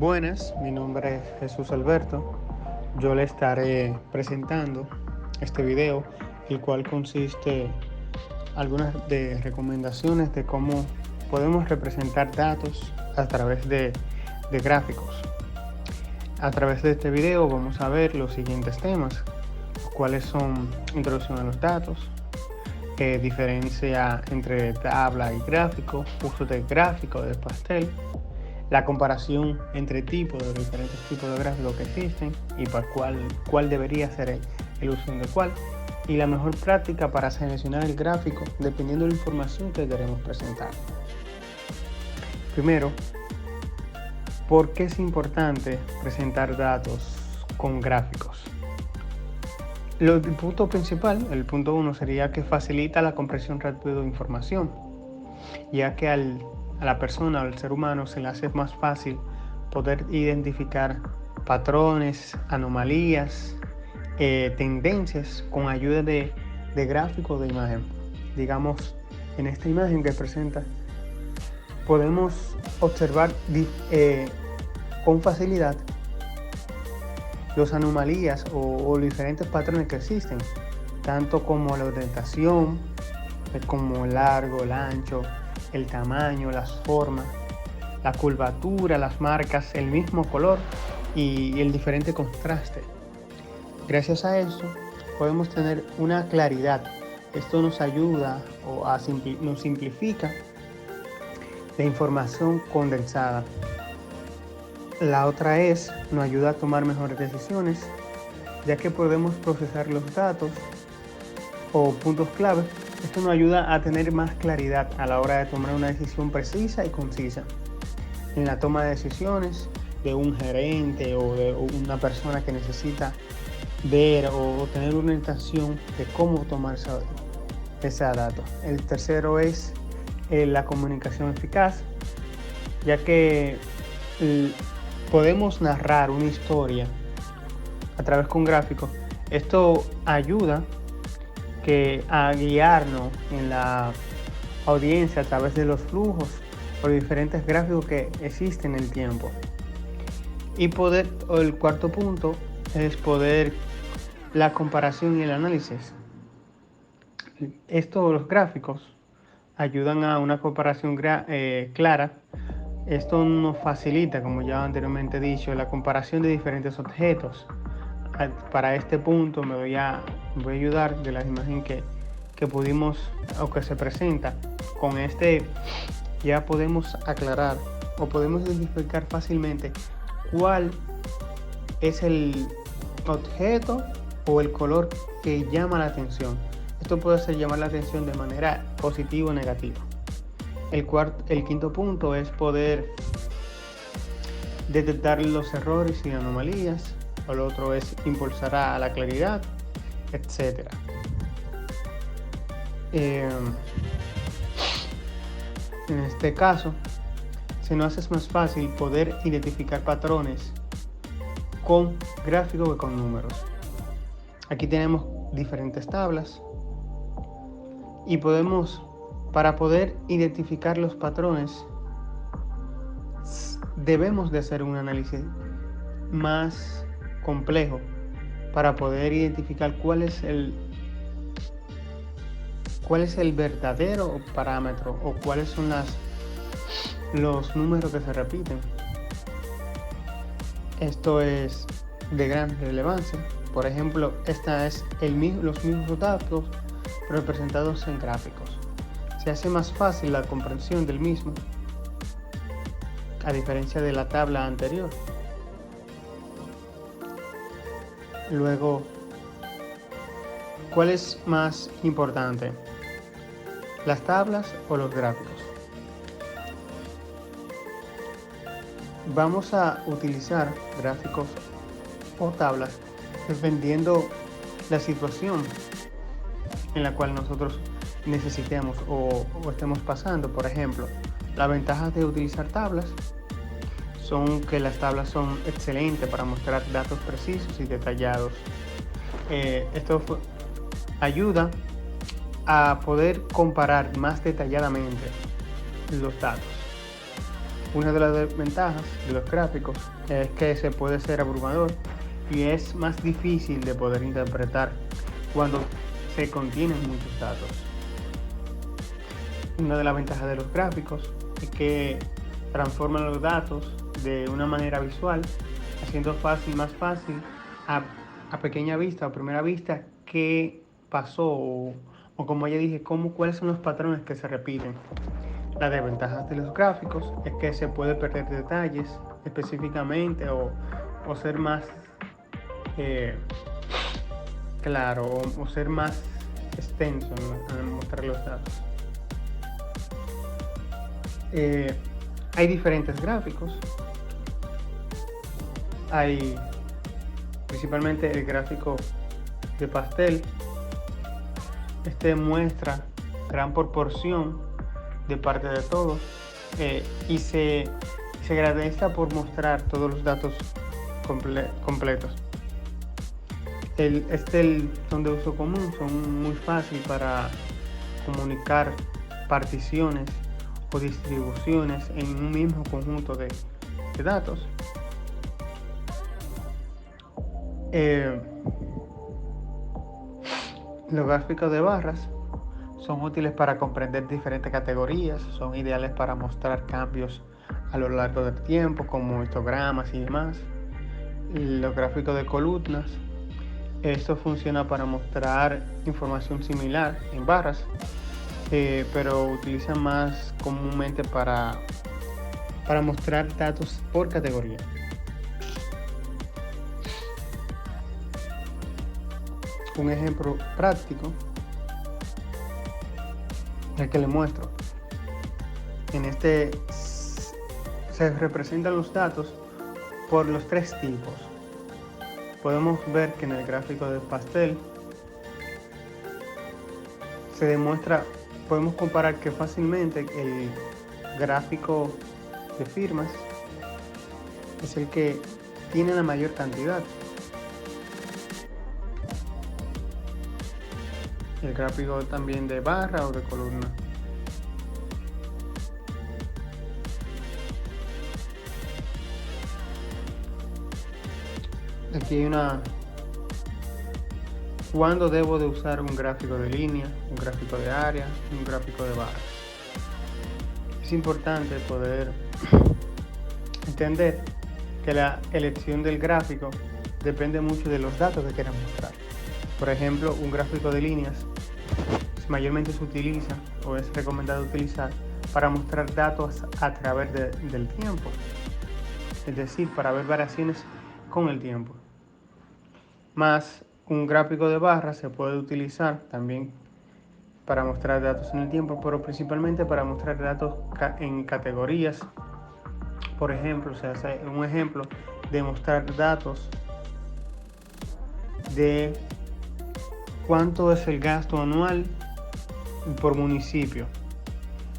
Buenas, mi nombre es Jesús Alberto. Yo le estaré presentando este video, el cual consiste en algunas de recomendaciones de cómo podemos representar datos a través de gráficos. A través de este video vamos a ver los siguientes temas, cuáles son introducción a los datos, diferencia entre tabla y gráfico, uso de gráfico de pastel, la comparación entre tipos de los diferentes tipos de gráficos que existen y para cuál debería ser el uso de cuál, y la mejor práctica para seleccionar el gráfico dependiendo de la información que queremos presentar. Primero, ¿por qué es importante presentar datos con gráficos? El punto principal, el punto 1, sería que facilita la comprensión rápida de información, ya que a la persona o al ser humano se le hace más fácil poder identificar patrones, anomalías, tendencias con ayuda de gráficos de imagen. Digamos, en esta imagen que presenta, podemos observar con facilidad las anomalías o diferentes patrones que existen, tanto como la orientación, como el largo, el ancho, el tamaño, las formas, la curvatura, las marcas, el mismo color y el diferente contraste. Gracias a eso podemos tener una claridad. Esto nos ayuda nos simplifica la información condensada. La otra nos ayuda a tomar mejores decisiones, ya que podemos procesar los datos o puntos clave. Esto nos ayuda a tener más claridad a la hora de tomar una decisión precisa y concisa en la toma de decisiones de un gerente o de una persona que necesita ver o tener una orientación de cómo tomar ese dato. El tercero es la comunicación eficaz, ya que podemos narrar una historia a través de un gráfico. Esto ayuda a guiarnos en la audiencia a través de los flujos o diferentes gráficos que existen en el tiempo. Y el cuarto punto es la comparación y el análisis. Los gráficos ayudan a una comparación clara. Esto nos facilita, como ya anteriormente he dicho, la comparación de diferentes objetos. Para este punto me voy a ayudar de la imagen que pudimos o que se presenta. Con este ya podemos aclarar o podemos identificar fácilmente cuál es el objeto o el color que llama la atención. Esto puede ser llamar la atención de manera positiva o negativa. El quinto punto es poder detectar los errores y anomalías. El otro es impulsar a la claridad, etc. En este caso, se nos hace más fácil poder identificar patrones con gráficos que con números. Aquí tenemos diferentes tablas y para poder identificar los patrones, debemos de hacer un análisis más complejo para poder identificar cuál es el verdadero parámetro o cuáles son los números que se repiten. Esto es de gran relevancia. Por ejemplo, esta es los mismos datos representados en gráficos. Se hace más fácil la comprensión del mismo, a diferencia de la tabla anterior. Luego, ¿cuál es más importante? ¿Las tablas o los gráficos? Vamos a utilizar gráficos o tablas dependiendo la situación en la cual nosotros necesitemos o estemos pasando. Por ejemplo, las ventajas de utilizar tablas son que las tablas son excelentes para mostrar datos precisos y detallados. Esto ayuda a poder comparar más detalladamente los datos. Una de las desventajas de los gráficos es que se puede ser abrumador y es más difícil de poder interpretar cuando se contienen muchos datos. Una de las ventajas de los gráficos es que transforman los datos de una manera visual, haciendo más fácil a pequeña vista o primera vista qué pasó o como ya dije, cuáles son los patrones que se repiten. Las desventajas de los gráficos es que se puede perder detalles específicamente o ser más claro o ser más extenso en mostrar los datos. Hay diferentes gráficos. Hay principalmente el gráfico de pastel. Este muestra gran proporción de parte de todos y se caracteriza por mostrar todos los datos completos. Son de uso común, son muy fáciles para comunicar particiones o distribuciones en un mismo conjunto de datos. Los gráficos de barras son útiles para comprender diferentes categorías, son ideales para mostrar cambios a lo largo del tiempo, como histogramas y demás. Los gráficos de columnas, esto funciona para mostrar información similar en barras, pero utilizan más comúnmente para mostrar datos por categoría. Un ejemplo práctico el que le muestro. En este se representan los datos por los tres tipos. Podemos ver que en el gráfico de pastel se demuestra, podemos comparar que fácilmente el gráfico de firmas es el que tiene la mayor cantidad. El gráfico también de barra o de columna. Aquí hay ¿cuándo debo de usar un gráfico de línea, un gráfico de área, un gráfico de barra? Es importante poder entender que la elección del gráfico depende mucho de los datos que quieran mostrar. Por ejemplo, un gráfico de líneas mayormente se utiliza o es recomendado utilizar para mostrar datos a través del tiempo, es decir, para ver variaciones con el tiempo. Más un gráfico de barras se puede utilizar también para mostrar datos en el tiempo, pero principalmente para mostrar datos en categorías. Por ejemplo, se hace un ejemplo de mostrar datos de cuánto es el gasto anual por municipio.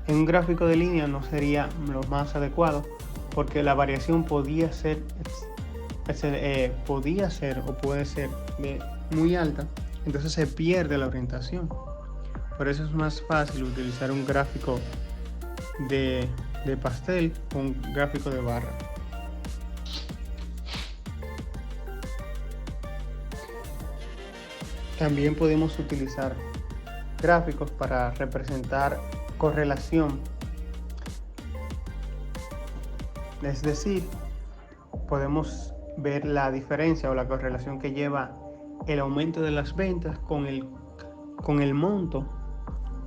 En un gráfico de línea no sería lo más adecuado porque la variación podía ser o puede ser muy alta, entonces se pierde la orientación. Por eso es más fácil utilizar un gráfico de pastel o un gráfico de barra. También podemos utilizar gráficos para representar correlación. Es decir, podemos ver la diferencia o la correlación que lleva el aumento de las ventas con el monto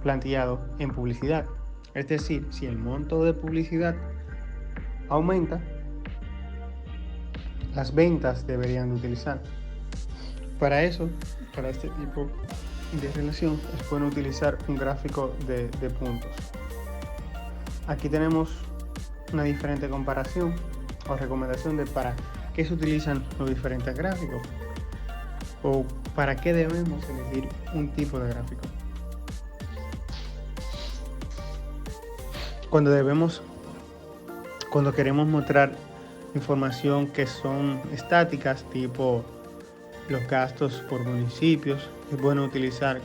planteado en publicidad. Es decir, si el monto de publicidad aumenta, las ventas deberían de utilizar. Para eso, para este tipo de relación, es bueno utilizar un gráfico de puntos. Aquí tenemos una diferente comparación o recomendación de para qué se utilizan los diferentes gráficos o para qué debemos elegir un tipo de gráfico. Cuando queremos mostrar información que son estáticas, tipo los gastos por municipios, es bueno utilizar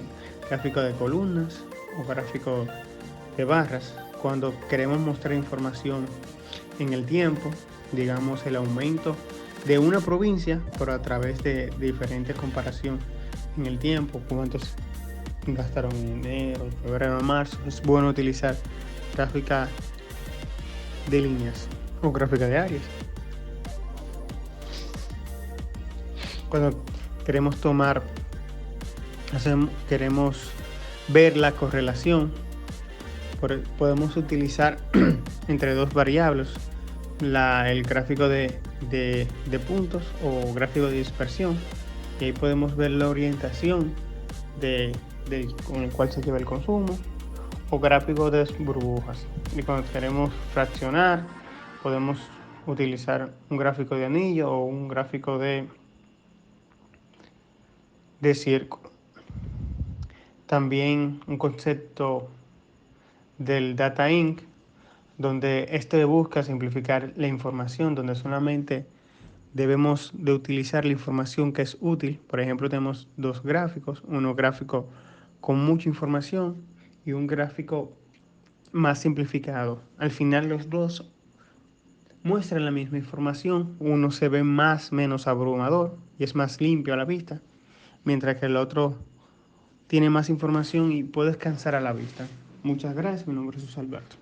gráfico de columnas o gráfico de barras. Cuando queremos mostrar información en el tiempo, digamos el aumento de una provincia, pero a través de diferentes comparaciones en el tiempo, cuántos gastaron en enero, febrero, marzo. Es bueno utilizar gráfica de líneas o gráfica de áreas. Cuando queremos queremos ver la correlación, podemos utilizar entre dos variables el gráfico de puntos o gráfico de dispersión, y ahí podemos ver la orientación con el cual se lleva el consumo, o gráfico de burbujas. Y cuando queremos fraccionar, podemos utilizar un gráfico de anillo o un gráfico de círculo. También un concepto del Data Inc., donde este busca simplificar la información, donde solamente debemos de utilizar la información que es útil. Por ejemplo, tenemos dos gráficos, uno gráfico con mucha información y un gráfico más simplificado. Al final los dos muestran la misma información, uno se ve menos abrumador y es más limpio a la vista, mientras que el otro tiene más información y puede descansar a la vista. Muchas gracias, mi nombre es José Alberto.